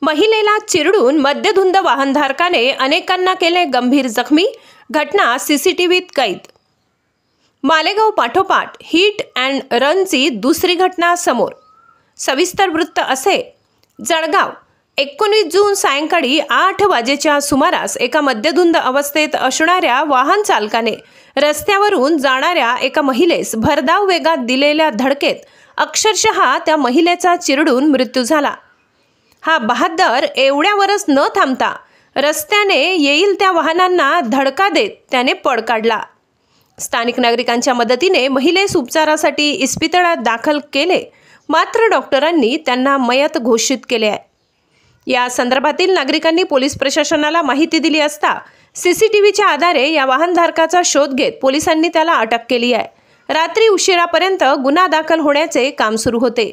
महिलेला चिरडून मद्यधुंद वाहनधारकाने अनेकांना केले गंभीर जखमी। घटना सीसीटीव्हीत कैद। मालेगाव पाठोपाठ हिट अँड रनची दुसरी घटना समोर। सविस्तर वृत्त असे। जळगाव 19 जून सायंकाळी 8 वाजेच्या सुमारास एका मद्यधुंद अवस्थेत असणाऱ्या वाहन चालकाने रस्त्यावरून जाणाऱ्या एका महिलेस भरधाव वेगात दिलेल्या धडकेत अक्षरशः त्या महिलेचा चिरडून मृत्यू झाला। हा बहादर एवढ्यावरच न थांबता रस्त्याने येईल त्या वाहनांना धडका देत त्याने पळ काढला। स्थानिक नागरिकांच्या मदतीने महिलेस उपचारासाठी इस्पितळात दाखल केले, मात्र डॉक्टरांनी त्यांना मयत घोषित केले आहे। या संदर्भातील नागरिकांनी पोलीस प्रशासनाला माहिती दिली असता सीसीटीव्हीच्या आधारे या वाहनधारकाचा शोध घेत पोलिसांनी त्याला अटक केली आहे। रात्री उशिरापर्यंत गुन्हा दाखल होण्याचे काम सुरू होते।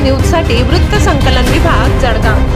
न्यूजसाठी वृत्त संकलन विभाग, जळगाव।